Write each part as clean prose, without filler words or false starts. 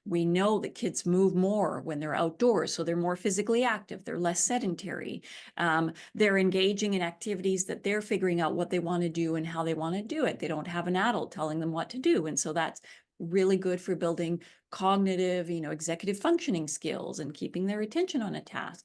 We know that kids move more when they're outdoors, so they're more physically active, they're less sedentary. They're engaging in activities that they're figuring out what they want to do and how they want to do it. They don't have an adult telling them what to do. And so that's really good for building cognitive, executive functioning skills and keeping their attention on a task.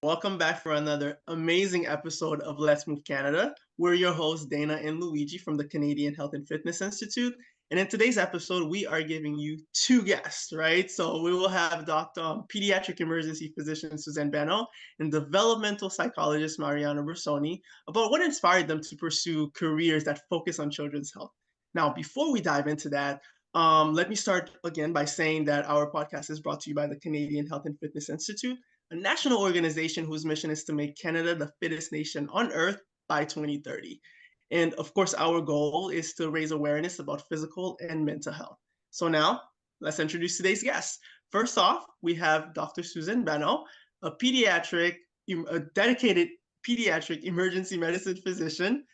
Welcome back for another amazing episode of Let's Move Canada. We're your hosts, Dana and Luigi from the Canadian Health and Fitness Institute. And in today's episode, we are giving you two guests, right? So we will have pediatric emergency physician Suzanne Benno and developmental psychologist Mariana Brussoni about what inspired them to pursue careers that focus on children's health. Now, before we dive into that, let me start again by saying that our podcast is brought to you by the Canadian Health and Fitness Institute, a national organization whose mission is to make Canada the fittest nation on earth by 2030. And of course, our goal is to raise awareness about physical and mental health. So now, let's introduce today's guests. First off, we have Dr. Suzanne Benno, a dedicated pediatric emergency medicine physician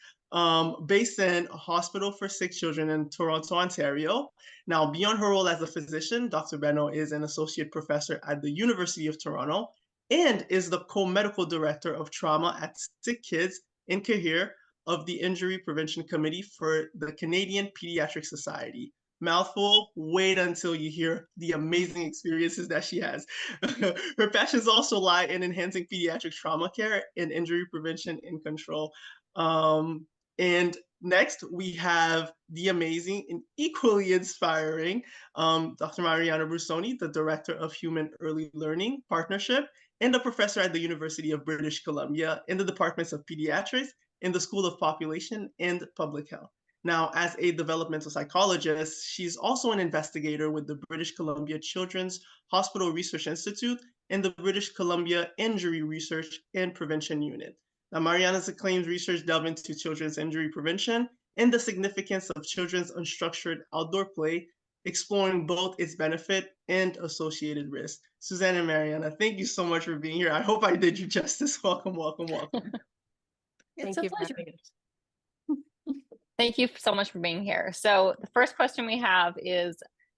based in a hospital for sick children in Toronto, Ontario. Now, beyond her role as a physician, Dr. Benno is an associate professor at the University of Toronto and is the co-medical director of trauma at SickKids in Cahir of the Injury Prevention Committee for the Canadian Pediatric Society. Mouthful, wait until you hear the amazing experiences that she has. Her passions also lie in enhancing pediatric trauma care and injury prevention and control. And next, we have the amazing and equally inspiring Dr. Mariana Brussoni, the Director of Human Early Learning Partnership and a professor at the University of British Columbia in the departments of pediatrics in the School of Population and Public Health. Now, as a developmental psychologist, she's also an investigator with the British Columbia Children's Hospital Research Institute and the British Columbia Injury Research and Prevention Unit. Now, Mariana's acclaimed research delve into children's injury prevention and the significance of children's unstructured outdoor play, exploring both its benefit and associated risks. Suzanne and Mariana, thank you so much for being here. I hope I did you justice. Welcome, welcome, welcome. It's a pleasure. Thank you so much for being here. So the first question we have is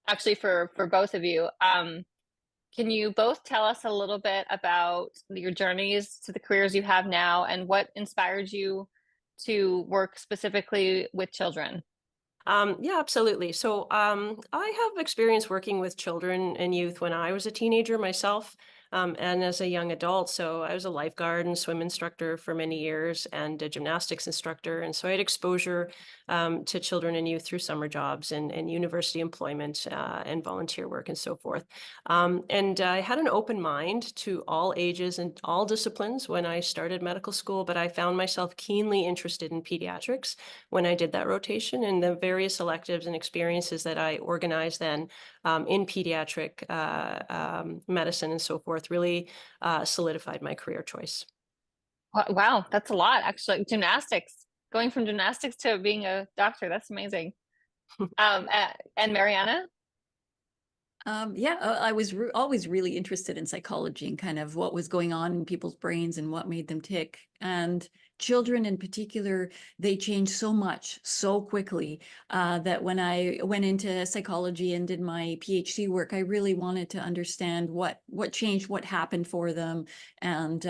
actually for both of you. Can you both tell us a little bit about your journeys to the careers you have now and what inspired you to work specifically with children? Yeah, absolutely. So I have experience working with children and youth when I was a teenager myself, and as a young adult. So I was a lifeguard and swim instructor for many years and a gymnastics instructor. And so I had exposure to children and youth through summer jobs and university employment and volunteer work and so forth. And I had an open mind to all ages and all disciplines when I started medical school, but I found myself keenly interested in pediatrics when I did that rotation, and the various electives and experiences that I organized then in pediatric medicine and so forth really solidified my career choice. Wow, that's a lot, actually. Gymnastics, going from gymnastics to being a doctor, that's amazing. And Mariana? I was always really interested in psychology and kind of what was going on in people's brains and what made them tick. And children in particular, they change so much so quickly that when I went into psychology and did my PhD work, I really wanted to understand what changed, what happened for them, and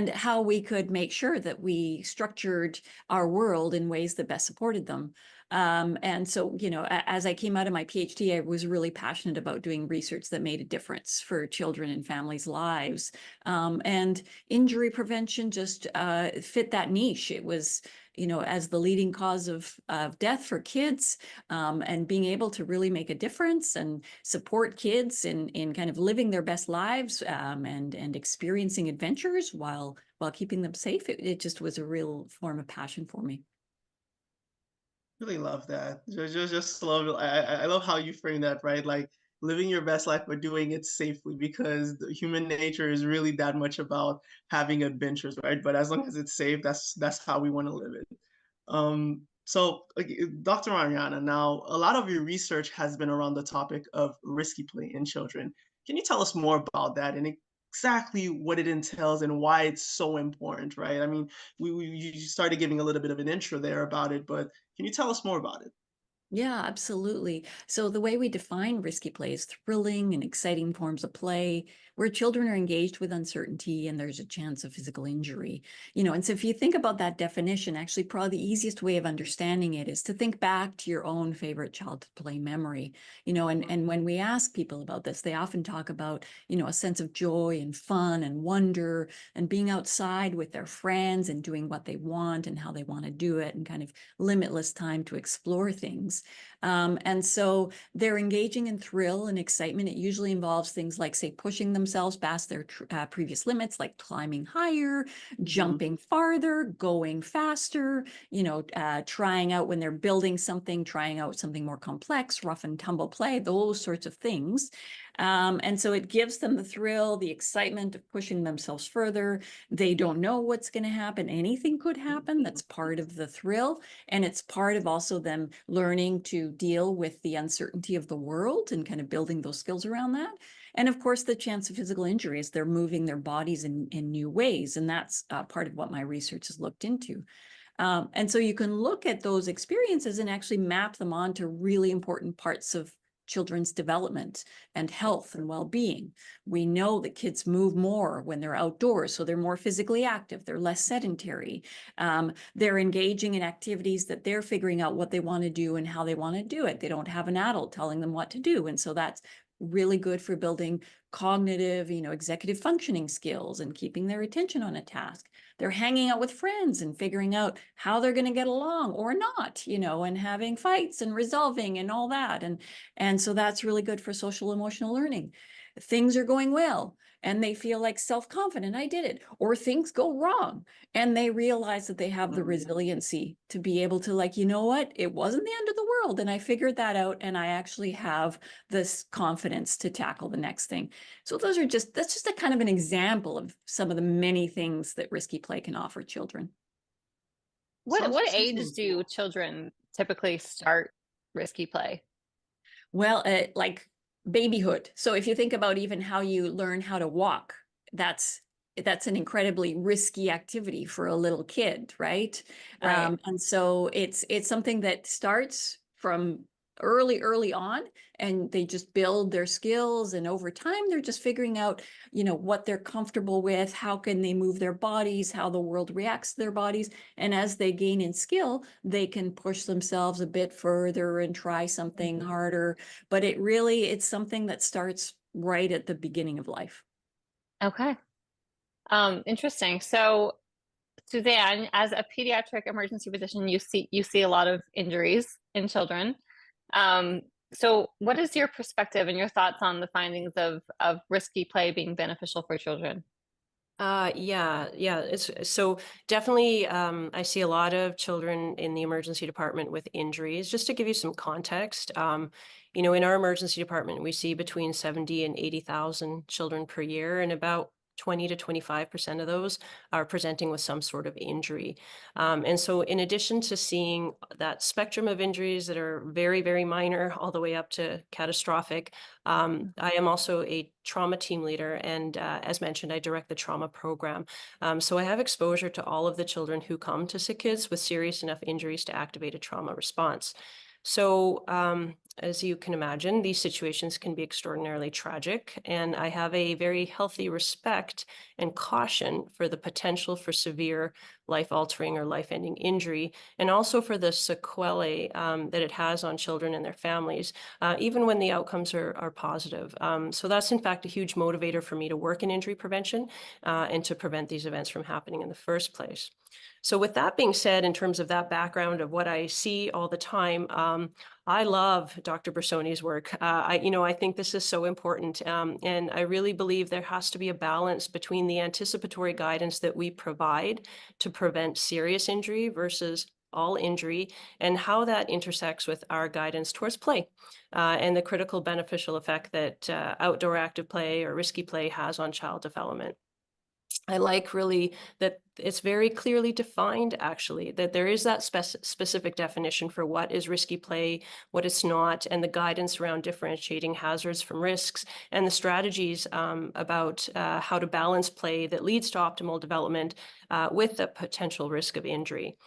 how we could make sure that we structured our world in ways that best supported them. And so, as I came out of my PhD, I was really passionate about doing research that made a difference for children and families' lives. And injury prevention just fit that niche. It was, as the leading cause of death for kids, and being able to really make a difference and support kids in kind of living their best lives and experiencing adventures while keeping them safe. It just was a real form of passion for me. Really love that. Just love it. I love how you frame that, right? Like living your best life, but doing it safely, because the human nature is really that much about having adventures, right? But as long as it's safe, that's how we want to live it. So, Dr. Mariana, now a lot of your research has been around the topic of risky play in children. Can you tell us more about that and exactly what it entails and why it's so important, right? I mean, you started giving a little bit of an intro there about it, but can you tell us more about it? Yeah, absolutely. So the way we define risky play is thrilling and exciting forms of play where children are engaged with uncertainty and there's a chance of physical injury. And so if you think about that definition, actually probably the easiest way of understanding it is to think back to your own favorite childhood play memory. And when we ask people about this, they often talk about, a sense of joy and fun and wonder and being outside with their friends and doing what they want and how they want to do it and kind of limitless time to explore things. And so they're engaging in thrill and excitement. It usually involves things like, say, pushing themselves past their previous limits, like climbing higher, jumping farther, going faster, trying out when they're building something, trying out something more complex, rough and tumble play, those sorts of things. And so it gives them the thrill, the excitement of pushing themselves further. They don't know what's going to happen. Anything could happen. That's part of the thrill. And it's part of also them learning to deal with the uncertainty of the world and kind of building those skills around that. And of course, the chance of physical injury is they're moving their bodies in new ways. And that's part of what my research has looked into. And so you can look at those experiences and actually map them onto really important parts of children's development and health and well-being. We know that kids move more when they're outdoors, so they're more physically active, they're less sedentary. They're engaging in activities that they're figuring out what they want to do and how they want to do it. They don't have an adult telling them what to do. And so that's really good for building cognitive, executive functioning skills and keeping their attention on a task. They're hanging out with friends and figuring out how they're going to get along or not, and having fights and resolving and all that. And so that's really good for social emotional learning. Things are going well and they feel like self-confident, I did it, or things go wrong and they realize that they have the resiliency to be able to, like, you know what, it wasn't the end of the world and I figured that out and I actually have this confidence to tackle the next thing. So that's just a kind of an example of some of the many things that risky play can offer children. What age do children typically start risky play? Well, like babyhood. So if you think about even how you learn how to walk, that's an incredibly risky activity for a little kid, right? Right. And so it's something that starts from early on, and they just build their skills, and over time they're just figuring out, what they're comfortable with, how can they move their bodies, how the world reacts to their bodies, and as they gain in skill, they can push themselves a bit further and try something harder. But it's something that starts right at the beginning of life. Okay. Interesting. So, Suzanne, as a pediatric emergency physician, you see a lot of injuries in children. So what is your perspective and your thoughts on the findings of risky play being beneficial for children? Yeah. It's so definitely, I see a lot of children in the emergency department with injuries. Just to give you some context, in our emergency department, we see between 70 and 80,000 children per year, and about 20 to 25% of those are presenting with some sort of injury. And so in addition to seeing that spectrum of injuries that are very, very minor all the way up to catastrophic, I am also a trauma team leader. And as mentioned, I direct the trauma program. So I have exposure to all of the children who come to SickKids with serious enough injuries to activate a trauma response. So as you can imagine, these situations can be extraordinarily tragic, and I have a very healthy respect and caution for the potential for severe life-altering or life-ending injury, and also for the sequelae that it has on children and their families, even when the outcomes are positive. So that's in fact a huge motivator for me to work in injury prevention and to prevent these events from happening in the first place. So with that being said, in terms of that background of what I see all the time, I love Dr. Brussoni's work. I think this is so important, and I really believe there has to be a balance between the anticipatory guidance that we provide to prevent serious injury versus all injury, and how that intersects with our guidance towards play and the critical beneficial effect that outdoor active play or risky play has on child development. I like really that it's very clearly defined, actually, that there is that specific definition for what is risky play, what it's not, and the guidance around differentiating hazards from risks, and the strategies about how to balance play that leads to optimal development with the potential risk of injury.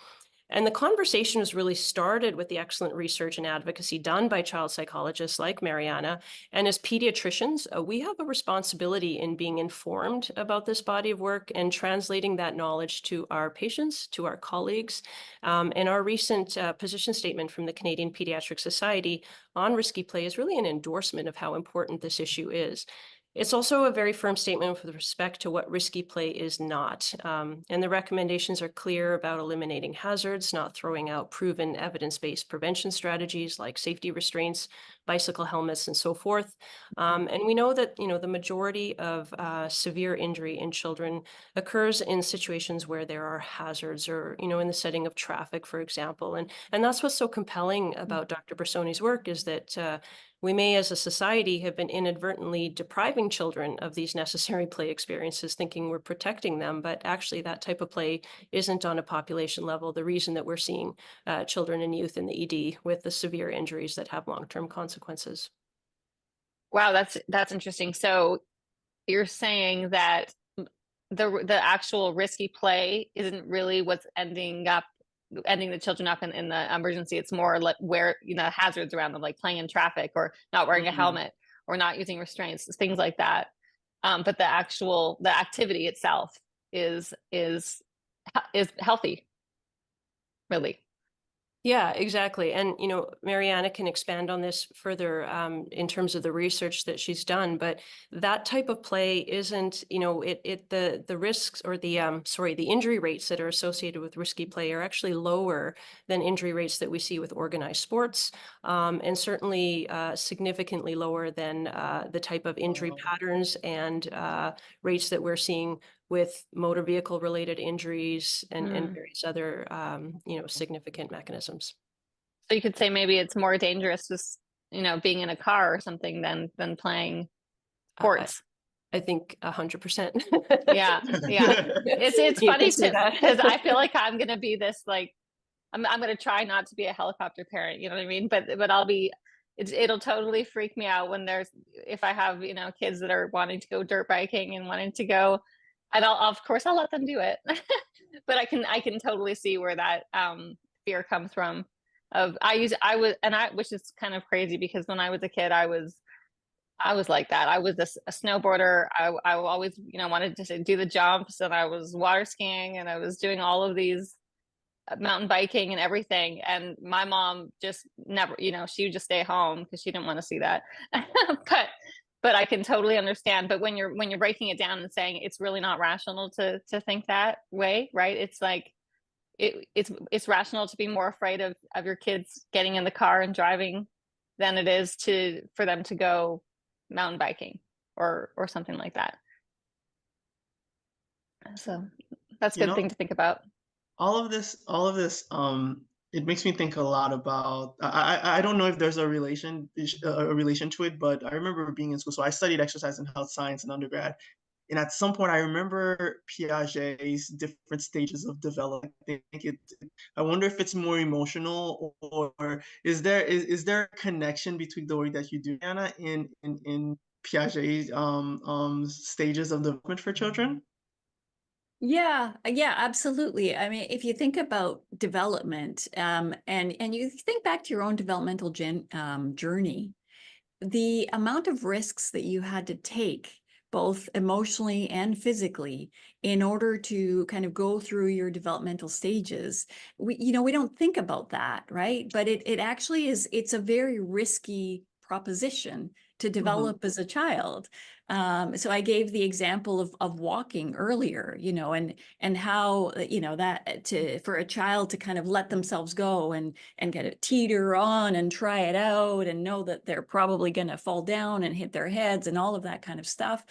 And the conversation was really started with the excellent research and advocacy done by child psychologists like Mariana. And as pediatricians, we have a responsibility in being informed about this body of work and translating that knowledge to our patients, to our colleagues. And our recent position statement from the Canadian Pediatric Society on risky play is really an endorsement of how important this issue is. It's also a very firm statement with respect to what risky play is not. And the recommendations are clear about eliminating hazards, not throwing out proven evidence-based prevention strategies like safety restraints, bicycle helmets, and so forth. And we know that, the majority of severe injury in children occurs in situations where there are hazards or, in the setting of traffic, for example. And that's what's so compelling about Dr. Brussoni's work is that we may, as a society, have been inadvertently depriving children of these necessary play experiences, thinking we're protecting them, but actually that type of play isn't on a population level the reason that we're seeing children and youth in the ED with the severe injuries that have long-term consequences. Wow, that's interesting. So you're saying that the actual risky play isn't really what's ending the children up in the emergency. It's more like where, hazards around them, like playing in traffic or not wearing a helmet or not using restraints, things like that. But the activity itself is healthy, really. Yeah, exactly. And, Mariana can expand on this further in terms of the research that she's done, but that type of play isn't, the risks or the injury rates that are associated with risky play are actually lower than injury rates that we see with organized sports, and certainly significantly lower than the type of injury patterns and rates that we're seeing with motor vehicle related injuries and various other, significant mechanisms. So you could say maybe it's more dangerous just, being in a car or something than playing sports. I think 100%. Yeah. It's funny because I feel like I'm going to be this, like, I'm going to try not to be a helicopter parent, you know what I mean? But it'll totally freak me out if I have, kids that are wanting to go dirt biking and wanting to go, and of course I'll let them do it. But I can totally see where that fear comes from. Which is kind of crazy because when I was a kid, I was like that. I was a snowboarder. I always, wanted to do the jumps, and I was water skiing, and I was doing all of these mountain biking and everything. And my mom just never, she would just stay home because she didn't want to see that. But I can totally understand. But when you're breaking it down and saying it's really not rational to think that way, right? It's like it's rational to be more afraid of your kids getting in the car and driving than it is for them to go mountain biking or something like that. So that's a good thing to think about. All of this, it makes me think a lot about. I don't know if there's a relation to it, but I remember being in school. So I studied exercise and health science in undergrad, and at some point I remember Piaget's different stages of development. I wonder if it's more emotional, or is there a connection between the work that you do, Anna, in Piaget's stages of development for children? Yeah, absolutely. I mean, if you think about development, and you think back to your own developmental journey, the amount of risks that you had to take, both emotionally and physically, in order to kind of go through your developmental stages, we don't think about that, right? But it actually is. It's a very risky proposition to develop as a child. So I gave the example of walking earlier, and how, that for a child to kind of let themselves go and get a teeter on and try it out and know that they're probably going to fall down and hit their heads and all of that kind of stuff,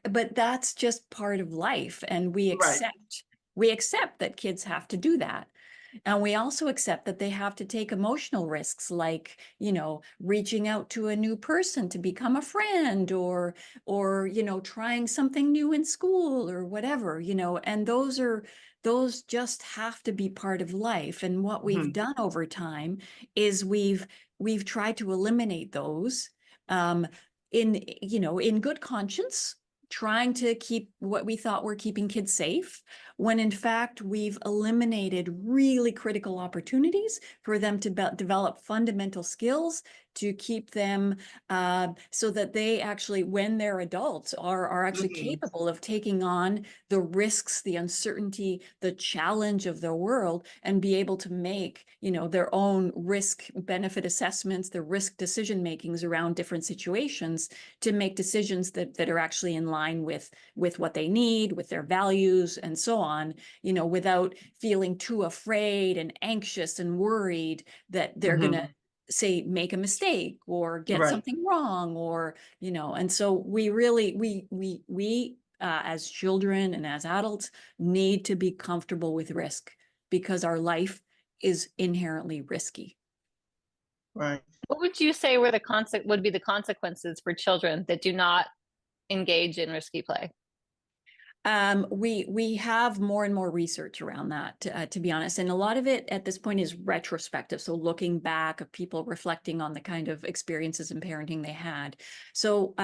but that's just part of life. And we accept that kids have to do that. And we also accept that they have to take emotional risks, like, you know, reaching out to a new person to become a friend, or, you know, trying something new in school or whatever, you know, and those just have to be part of life. And what we've done over time is we've tried to eliminate those, in, you know, in good conscience, trying to keep what we thought were keeping kids safe, when in fact we've eliminated really critical opportunities for them to develop fundamental skills to keep them, so that they actually, when they're adults, are actually capable of taking on the risks, the uncertainty, the challenge of the world, and be able to make, you know, their own risk benefit assessments, the risk decision makings around different situations, to make decisions that are actually in line with what they need, with their values, and so on, you know, without feeling too afraid and anxious and worried that they're going to, say, make a mistake or get Right. something wrong, or, you know. And so we really, we as children and as adults need to be comfortable with risk, because our life is inherently risky. Right. What would you say were would be the consequences for children that do not engage in risky play? We have more and more research around that, to be honest, and a lot of it at this point is retrospective. So looking back, of people reflecting on the kind of experiences in parenting they had. So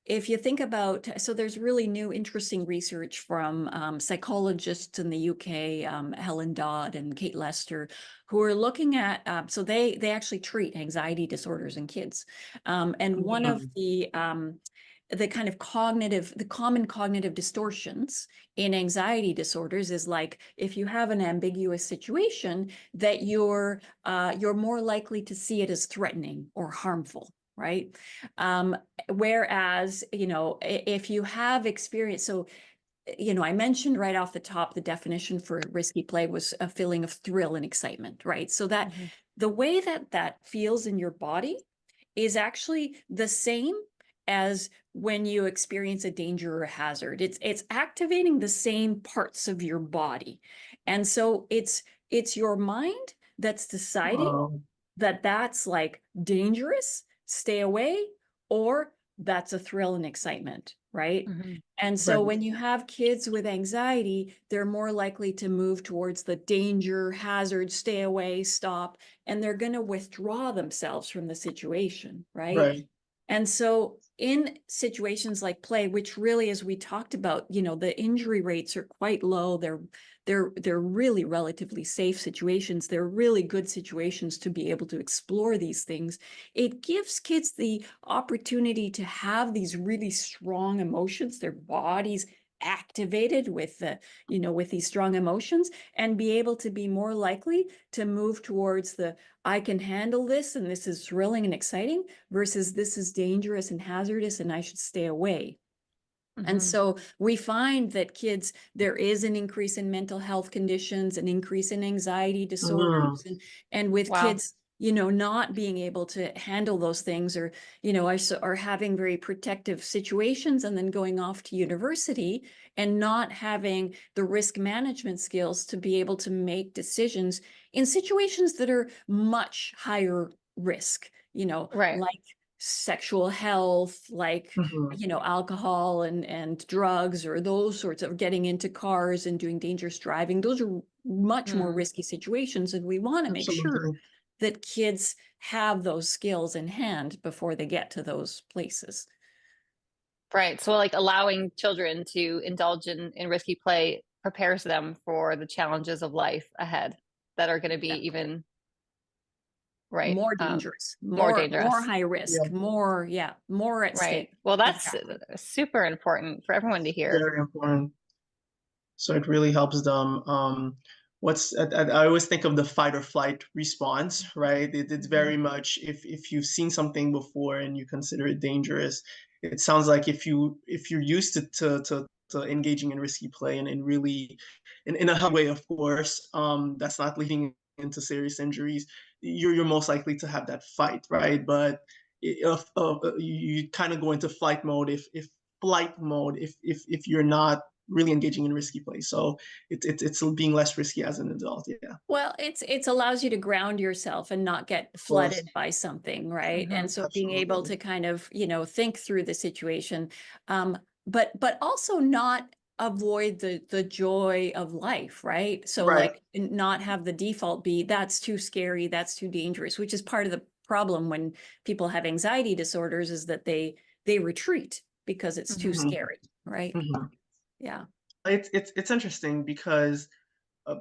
if you think about, so there's really new interesting research from psychologists in the UK, Helen Dodd and Kate Lester, who are looking at, so they actually treat anxiety disorders in kids. And one of the kind of the common cognitive distortions in anxiety disorders is, like, if you have an ambiguous situation, that you're more likely to see it as threatening or harmful, right? Whereas, you know, if you have experience, so, you know, I mentioned right off the top, the definition for risky play was a feeling of thrill and excitement, right? So that the way that feels in your body is actually the same as when you experience a danger or a hazard. It's activating the same parts of your body. And so it's your mind that's deciding that that's, like, dangerous, stay away, or that's a thrill and excitement, right? And so Right. when you have kids with anxiety, they're more likely to move towards the danger, hazard, stay away, stop, and they're going to withdraw themselves from the situation, right? Right. And so in situations like play, which really, as we talked about, you know, the injury rates are quite low. They're really relatively safe situations. They're really good situations to be able to explore these things. It gives kids the opportunity to have these really strong emotions, their bodies activated with the, you know, with these strong emotions, and be able to be more likely to move towards the, I can handle this, and this is thrilling and exciting, versus this is dangerous and hazardous and I should stay away. And so we find that kids, there is an increase in mental health conditions, an increase in anxiety disorders, and with kids, you know, not being able to handle those things, or, you know, are having very protective situations and then going off to university and not having the risk management skills to be able to make decisions in situations that are much higher risk, you know, like sexual health, like, you know, alcohol and drugs, or those sorts of getting into cars and doing dangerous driving. Those are much more risky situations. And we want to make sure that kids have those skills in hand before they get to those places. Right. So, like, allowing children to indulge in risky play prepares them for the challenges of life ahead that are going to be even more dangerous, more dangerous, more high risk, more at stake. Well, that's super important for everyone to hear. Very important. So it really helps them. I always think of the fight or flight response, right? It's very much, if you've seen something before and you consider it dangerous, it sounds like if you're used to engaging in risky play, and really in a healthy way, of course, that's not leading into serious injuries, you're most likely to have that fight, right? But you kind of go into flight mode if you're not really engaging in risky play. So it's being less risky as an adult. Yeah. Well, it's allows you to ground yourself and not get Of course. flooded by something, right? And so being able Absolutely. to kind of, think through the situation, but also not avoid the joy of life, right? So Right. like not have the default be that's too scary, that's too dangerous, which is part of the problem when people have anxiety disorders, is that they retreat because it's too Mhm. scary, right? Mhm. Yeah. It's interesting because uh,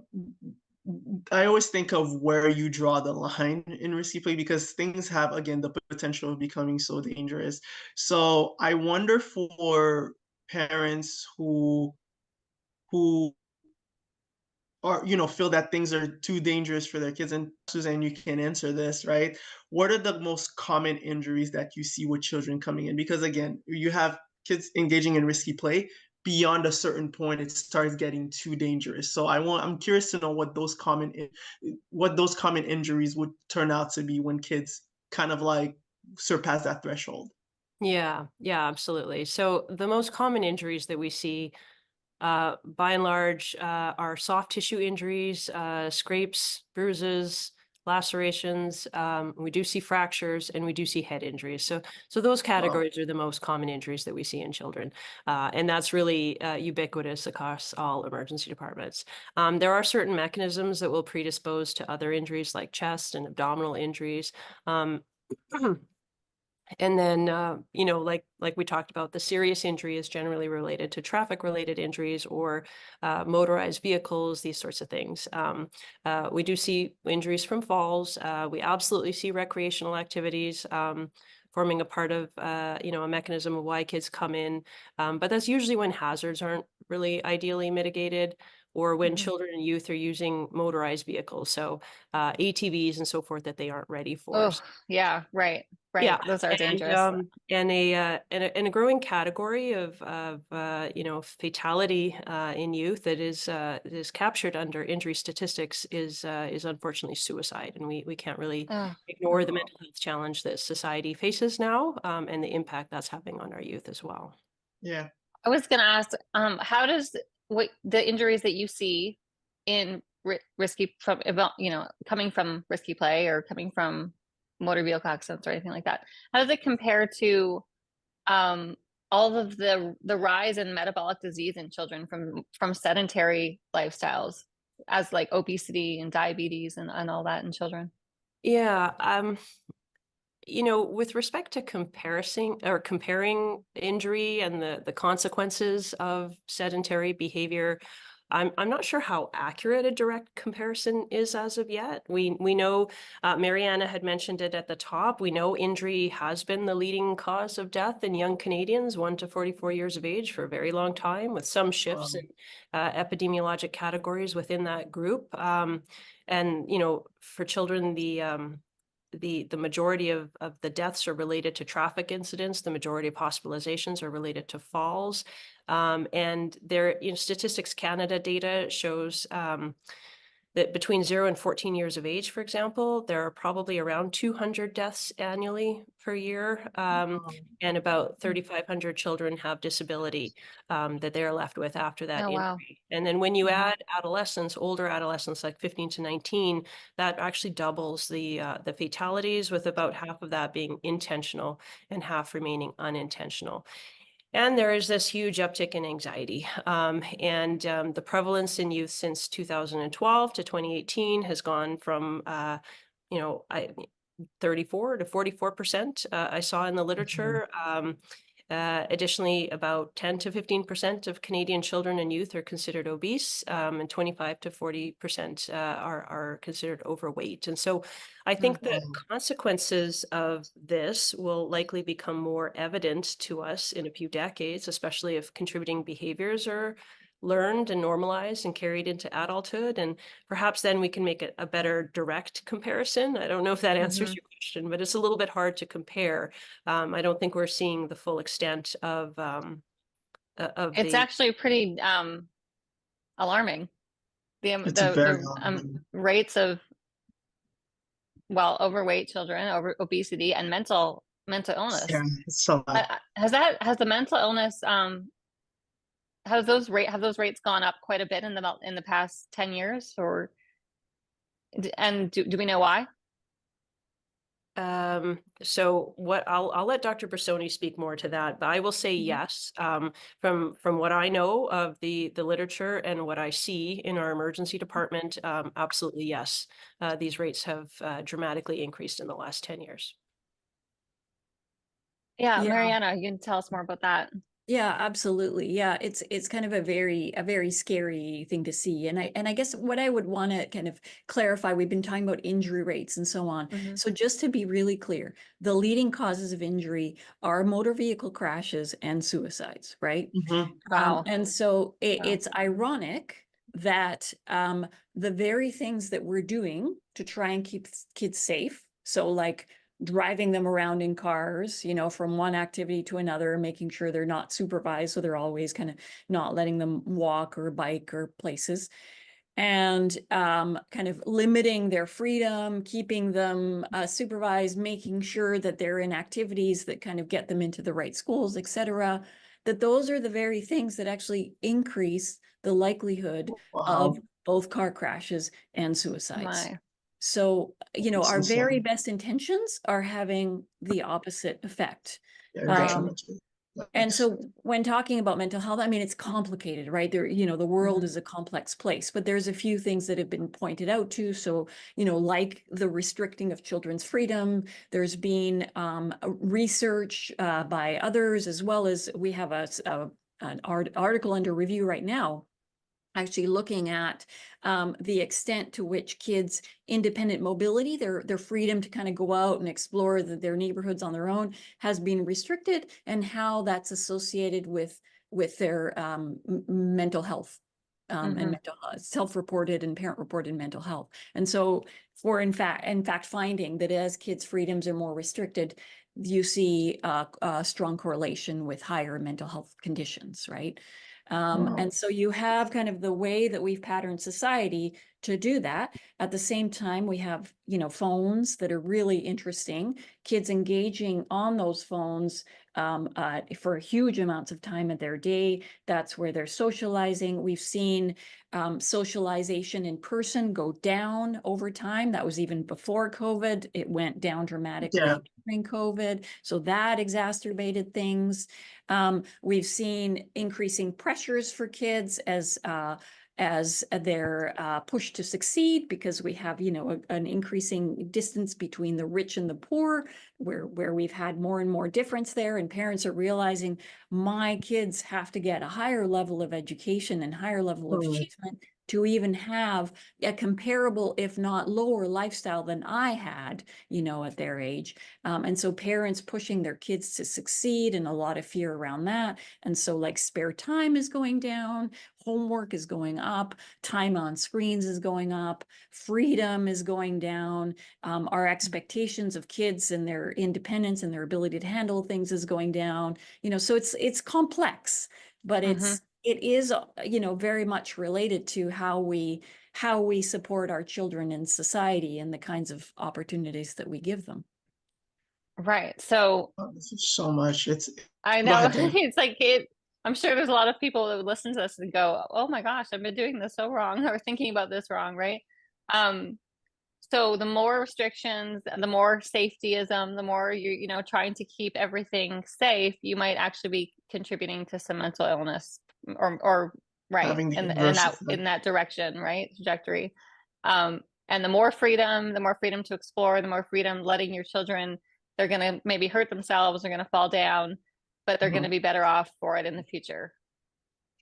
I always think of where you draw the line in risky play, because things have, again, the potential of becoming so dangerous. So I wonder, for parents who or feel that things are too dangerous for their kids, and Suzanne, you can answer this, right? What are the most common injuries that you see with children coming in? Because again, you have kids engaging in risky play, beyond a certain point it starts getting too dangerous. So I'm curious to know what those common injuries would turn out to be when kids kind of like surpass that threshold. Yeah, yeah, absolutely. So the most common injuries that we see, by and large, are soft tissue injuries, scrapes, bruises, lacerations. We do see fractures, and we do see head injuries. So those Wow. categories are the most common injuries that we see in children, and that's really ubiquitous across all emergency departments. There are certain mechanisms that will predispose to other injuries, like chest and abdominal injuries. Um, And then, like we talked about, the serious injury is generally related to traffic-related injuries or motorized vehicles, these sorts of things. We do see injuries from falls. We absolutely see recreational activities forming a part of, a mechanism of why kids come in. But that's usually when hazards aren't really ideally mitigated, or when Mhm. children and youth are using motorized vehicles, so ATVs and so forth, that they aren't ready for. Oh, yeah, right, Yeah, right. Those are and dangerous. and a growing category of fatality in youth that is captured under injury statistics is unfortunately suicide, and we can't really Oh, ignore the mental health challenge that society faces now, and the impact that's having on our youth as well. Yeah. I was going to ask, how does what the injuries that you see in risky from about coming from risky play or coming from motor vehicle accidents or anything like that, how does it compare to um, all of the rise in metabolic disease in children from sedentary lifestyles, as like obesity and diabetes and all that in children? Yeah, with respect to comparing injury and the consequences of sedentary behavior, I'm not sure how accurate a direct comparison is as of yet. We know, Mariana had mentioned it at the top. We know injury has been the leading cause of death in young Canadians 1 to 44 years of age for a very long time, with some shifts in epidemiologic categories within that group. And for children, the majority of the deaths are related to traffic incidents. The majority of hospitalizations are related to falls. And there, Statistics Canada data shows that between 0 and 14 years of age, for example, there are probably around 200 deaths annually per year, and about 3,500 children have disability that they're left with after that Oh, wow. injury. And then when you Mhm. add adolescents, older adolescents, like 15 to 19, that actually doubles the fatalities, with about half of that being intentional and half remaining unintentional. And there is this huge uptick in anxiety. And the prevalence in youth since 2012 to 2018 has gone from, 34 to 44%, I saw in the literature. Additionally, about 10 to 15% of Canadian children and youth are considered obese, and 25 to 40% are considered overweight. And so I think the consequences of this will likely become more evident to us in a few decades, especially if contributing behaviors are learned and normalized and carried into adulthood. And perhaps then we can make a better direct comparison. I don't know if that answers Mhm. your question, but it's a little bit hard to compare. I don't think we're seeing the full extent of It's the. actually pretty alarming. It's very The rates of overweight children, over obesity, and mental illness. yeah, it's a lot. Has the mental illness have those rates gone up quite a bit in the past 10 years, or and do we know why? So what I'll let Dr. Brussoni speak more to that, but I will say yes. From what I know of the literature and what I see in our emergency department, absolutely yes. These rates have dramatically increased in the last 10 years. Yeah, Yeah. Mariana, you can tell us more about that. Yeah, absolutely. Yeah, it's kind of a very scary thing to see. And I guess what I would want to kind of clarify, we've been talking about injury rates and so on. Mhm. So just to be really clear, the leading causes of injury are motor vehicle crashes and suicides, right? Mhm. Wow. And so Wow. it's ironic that the very things that we're doing to try and keep kids safe, so like driving them around in cars, you know, from one activity to another, making sure they're not supervised, so they're always kind of not letting them walk or bike or places, and kind of limiting their freedom, keeping them supervised, making sure that they're in activities that kind of get them into the right schools, etc. That those are the very things that actually increase the likelihood of Wow. both car crashes and suicides. My. So, you know, That's our very insane. best intentions are having the opposite effect. Very Right. detrimental. And so when talking about mental health, I mean, it's complicated, right? There, you know, the world Mhm. is a complex place, but there's a few things that have been pointed out too. So, you know, like the restricting of children's freedom, there's been research by others, as well as we have an article under review right now, actually looking at the extent to which kids' independent mobility, their freedom to kind of go out and explore their neighborhoods on their own, has been restricted, and how that's associated with their mental health and Mhm. mental self-reported and parent-reported mental health. And so, in fact, finding that as kids' freedoms are more restricted, you see a strong correlation with higher mental health conditions, right? Wow. And so you have kind of the way that we've patterned society to do that. At the same time, we have, you know, phones that are really interesting, kids engaging on those phones for huge amounts of time of their day. That's where they're socializing. We've seen socialization in person go down over time. That was even before COVID. It went down dramatically Yeah. during COVID. So that exacerbated things. We've seen increasing pressures for kids as they're pushed to succeed, because we have, you know, an increasing distance between the rich and the poor, where we've had more and more difference there, and parents are realizing my kids have to get a higher level of education and higher level of achievement to even have a comparable, if not lower, lifestyle than I had, you know, at their age. And so parents pushing their kids to succeed, and a lot of fear around that. And so like spare time is going down, homework is going up, time on screens is going up, freedom is going down, our expectations of kids and their independence and their ability to handle things is going down. You know, so it's complex, but Mhm. it is, you know, very much related to how we support our children in society and the kinds of opportunities that we give them. Right. So Oh, this is so much. I Go know ahead, Dan. it's like I'm sure there's a lot of people that would listen to this and go, "Oh my gosh, I've been doing this so wrong or thinking about this wrong," right? Um, so the more restrictions, the more safetyism, the more you know trying to keep everything safe, you might actually be contributing to some mental illness or right Having the in inverse effect. that direction, right? Trajectory. And the more freedom to explore, the more freedom letting your children, they're going to maybe hurt themselves, they're going to fall down, but they're going to be better off for it in the future.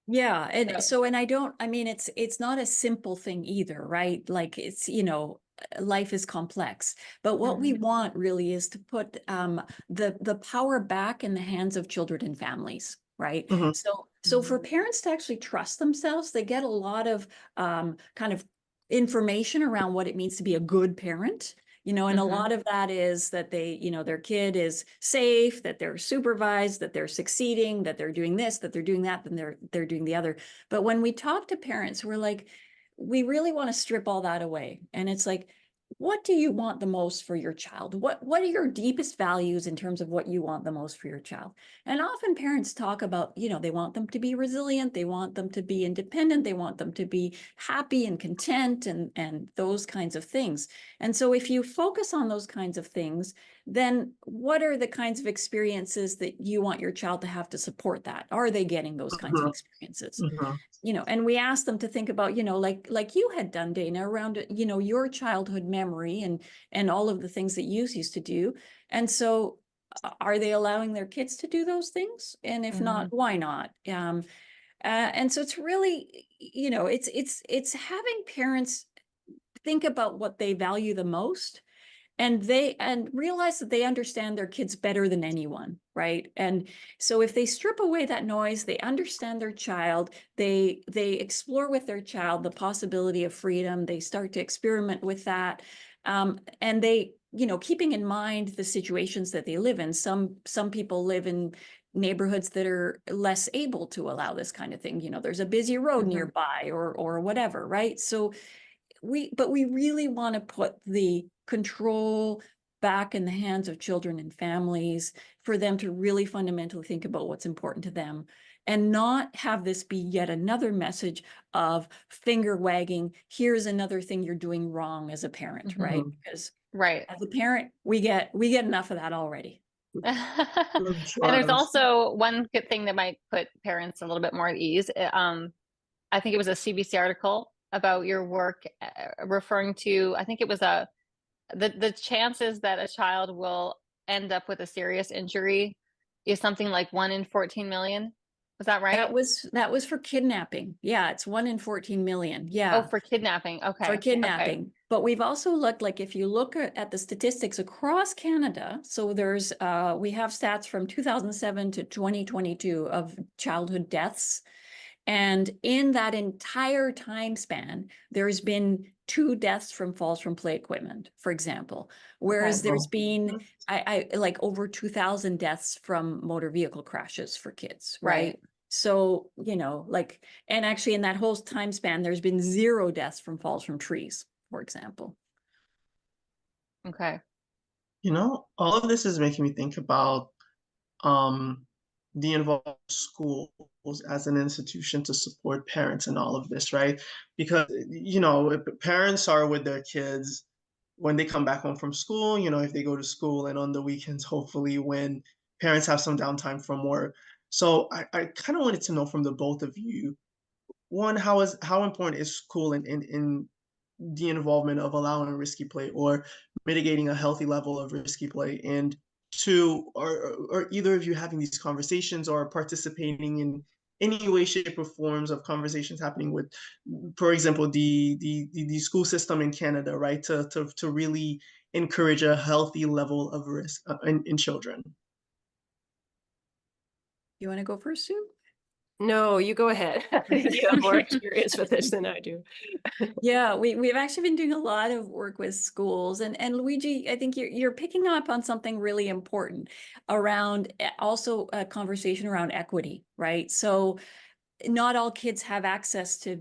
Yeah, and So, so, and I mean, it's not a simple thing either, right? Like it's, you know, life is complex, but what we Mhm. want really is to put the power back in the hands of children and families, right? Mhm. So for parents to actually trust themselves, they get a lot of kind of information around what it means to be a good parent. You know, and a Mhm. lot of that is that they, you know, their kid is safe, that they're supervised, that they're succeeding, that they're doing this, that they're doing that, then they're doing the other. But when we talk to parents, we're like, we really want to strip all that away. And it's like, what do you want the most for your child? What are your deepest values in terms of what you want the most for your child? And often parents talk about, they want them to be resilient, they want them to be independent, they want them to be happy and content and those kinds of things. And so if you focus on those kinds of things, then what are the kinds of experiences that you want your child to have to support that? Are they getting those kinds of experiences? And we asked them to think about, like you had done, Dana, around, your childhood memory and all of the things that you used to do. And so are they allowing their kids to do those things? And if not, why not? And so it's really, it's having parents think about what they value the most and realize that they understand their kids better than anyone, right? And so if they strip away that noise, they understand their child, they explore with their child the possibility of freedom, they start to experiment with that, and they, keeping in mind the situations that they live in. Some people live in neighborhoods that are less able to allow this kind of thing. There's a busy road nearby or whatever, right? So we really want to put the control back in the hands of children and families for them to really fundamentally think about what's important to them and not have this be yet another message of finger wagging. Here's another thing you're doing wrong as a parent, right? Because as a parent, we get enough of that already. And there's also one good thing that might put parents a little bit more at ease. I think it was a CBC article about your work referring to, I think it was the chances that a child will end up with a serious injury is something like 1 in 14 million. Was that right? That was for kidnapping. Yeah, it's 1 in 14 million. Yeah. Oh, for kidnapping. Okay. For kidnapping. Okay. But we've also looked, like if you look at the statistics across Canada, so there's we have stats from 2007 to 2022 of childhood deaths. And in that entire time span, there's been 2 deaths from falls from play equipment, for example, whereas there's been I like over 2,000 deaths from motor vehicle crashes for kids, right? So, and actually in that whole time span, there's been 0 deaths from falls from trees, for example. Okay. All of this is making me think about the involvement of schools as an institution to support parents in all of this, right? Because, parents are with their kids when they come back home from school, if they go to school, and on the weekends, hopefully when parents have some downtime from work. So I kind of wanted to know from the both of you, one, how important is school in the involvement of allowing risky play or mitigating a healthy level of risky play? And 2, are either of you having these conversations or participating in any way, shape, or forms of conversations happening with, for example, the school system in Canada, right, to really encourage a healthy level of risk in children? You want to go first, Sue? No, you go ahead. You have more experience with this than I do. Yeah, we've actually been doing a lot of work with schools, and Luigi, I think you're picking up on something really important around also a conversation around equity, right? So not all kids have access to,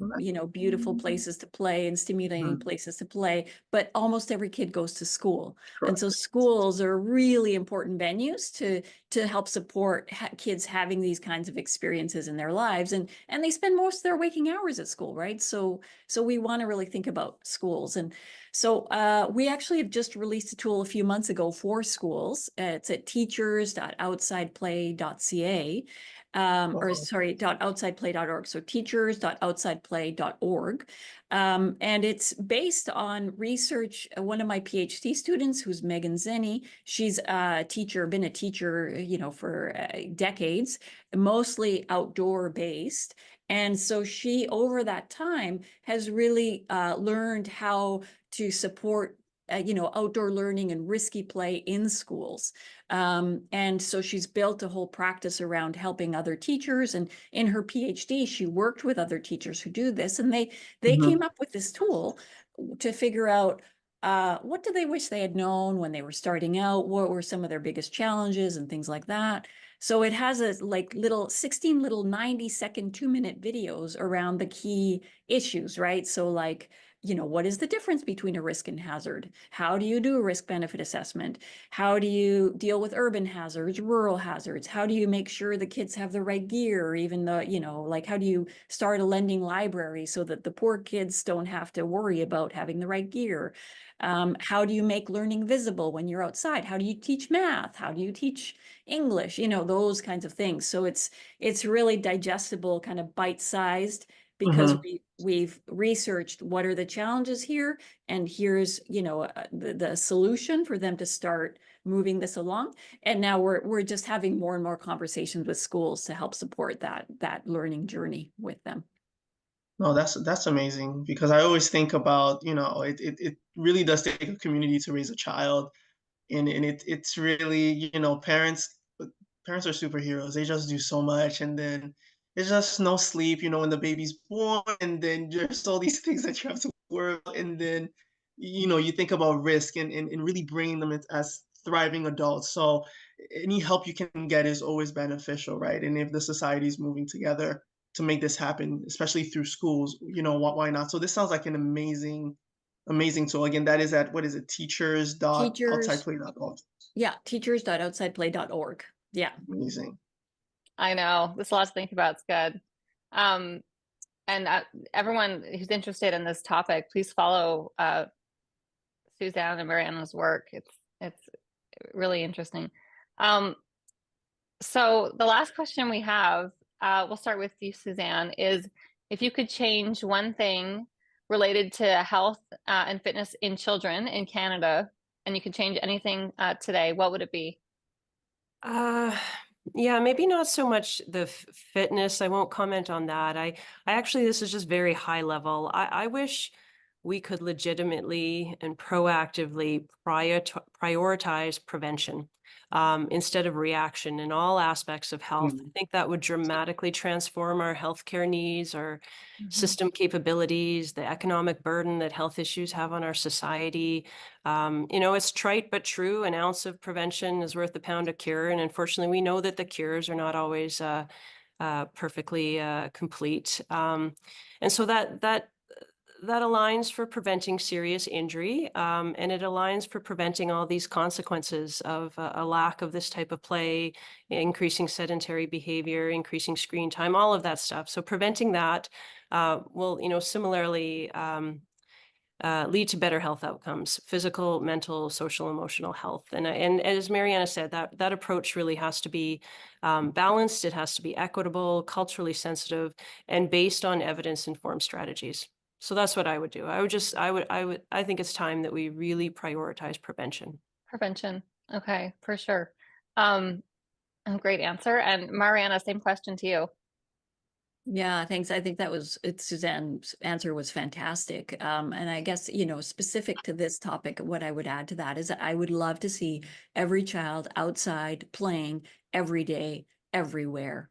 beautiful places to play and stimulating places to play, but almost every kid goes to school. And so schools are really important venues to help support kids having these kinds of experiences in their lives. And they spend most of their waking hours at school, right? So we want to really think about schools. And so we actually have just released a tool a few months ago for schools. It's at teachers.outsideplay.ca. .outsideplay.org. So teachers.outsideplay.org. And it's based on research. One of my PhD students, who's Megan Zenny, she's a teacher, been a teacher, for decades, mostly outdoor based. And so she, over that time, has really learned how to support outdoor learning and risky play in schools. And so she's built a whole practice around helping other teachers. And in her PhD, she worked with other teachers who do this. And they came up with this tool to figure out what do they wish they had known when they were starting out? What were some of their biggest challenges and things like that? So it has a 16 little 90-second, 2-minute videos around the key issues, right? So what is the difference between a risk and hazard? How do you do a risk benefit assessment? How do you deal with urban hazards, rural hazards? How do you make sure the kids have the right gear, even though, like how do you start a lending library so that the poor kids don't have to worry about having the right gear? How do you make learning visible when you're outside? How do you teach math? How do you teach English? Those kinds of things. So it's really digestible, kind of bite-sized, because we've researched what are the challenges here, and here's the solution for them to start moving this along. And now we're just having more and more conversations with schools to help support that learning journey with them. No, that's amazing, because I always think about, it really does take a community to raise a child. And it's really, parents are superheroes. They just do so much, and then there's just no sleep, when the baby's born, and then there's all these things that you have to worry about, and then you think about risk and really bringing them as thriving adults. So any help you can get is always beneficial, right? And if the society is moving together to make this happen, especially through schools, why not? So this sounds like an amazing tool. Again, that is at, what is it, teachers.outsideplay.org. Yeah, teachers.outsideplay.org. Yeah. Amazing. I know, there's a lot to think about. It's good. And everyone who's interested in this topic, please follow Suzanne and Mariana's work. It's really interesting. So the last question we have, we'll start with you, Suzanne, is if you could change one thing related to health and fitness in children in Canada, and you could change anything today, what would it be? Yeah, maybe not so much the fitness. I won't comment on that. I actually, this is just very high level. I wish we could legitimately and proactively prioritize prevention instead of reaction in all aspects of health. I think that would dramatically transform our healthcare needs, our system capabilities, the economic burden that health issues have on our society. It's trite but true. An ounce of prevention is worth a pound of cure. And unfortunately, we know that the cures are not always perfectly complete. And so that aligns for preventing serious injury, and it aligns for preventing all these consequences of a lack of this type of play, increasing sedentary behavior, increasing screen time, all of that stuff. So preventing that will, similarly lead to better health outcomes: physical, mental, social, emotional health. And as Mariana said, that approach really has to be balanced. It has to be equitable, culturally sensitive, and based on evidence-informed strategies. So that's what I would do. I think it's time that we really prioritize prevention. Prevention. Okay, for sure. Great answer. And Mariana, same question to you. Yeah, thanks. I think Suzanne's answer was fantastic. And I guess, specific to this topic, what I would add to that is that I would love to see every child outside playing every day, everywhere,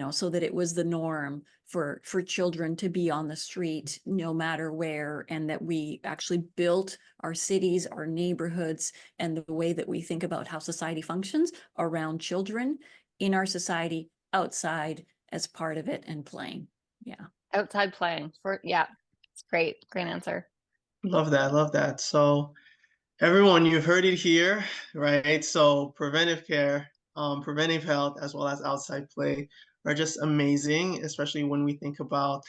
so that it was the norm for children to be on the street no matter where, and that we actually built our cities, our neighborhoods, and the way that we think about how society functions around children in our society, outside as part of it, and playing. Yeah. Outside playing. It's great. Great answer. Love that. So everyone, you heard it here, right? So preventive care, preventive health, as well as outside play are just amazing, especially when we think about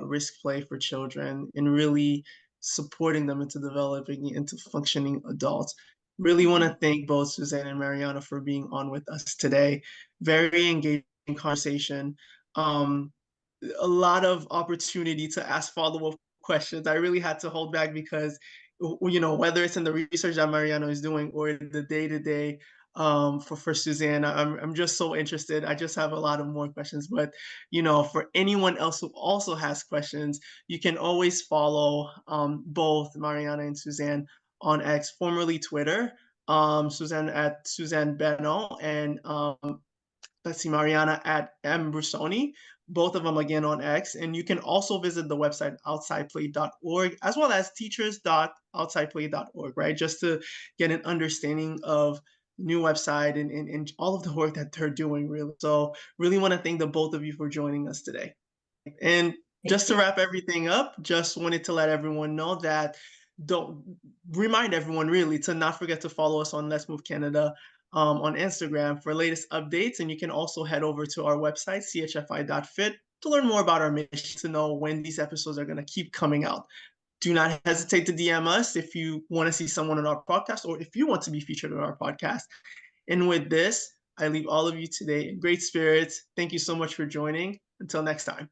risk play for children and really supporting them into developing into functioning adults. Really want to thank both Suzanne and Mariana for being on with us today. Very engaging conversation. A lot of opportunity to ask follow-up questions. I really had to hold back because, whether it's in the research that Mariana is doing or the day-to-day for Suzanne, I'm just so interested. I just have a lot of more questions. But, for anyone else who also has questions, you can always follow both Mariana and Suzanne on X, formerly Twitter, Suzanne at Suzanne Benno, and let's see, Mariana at Brussoni, both of them again on X. And you can also visit the website outsideplay.org, as well as teachers.outsideplay.org, right? Just to get an understanding of new website and all of the work that they're doing, really. So really want to thank the both of you for joining us today. And Just to wrap everything up, just wanted to let everyone know that remind everyone really to not forget to follow us on Let's Move Canada on Instagram for latest updates. And you can also head over to our website, chfi.fit, to learn more about our mission, to know when these episodes are going to keep coming out. Do not hesitate to DM us if you want to see someone on our podcast or if you want to be featured on our podcast. And with this, I leave all of you today in great spirits. Thank you so much for joining. Until next time.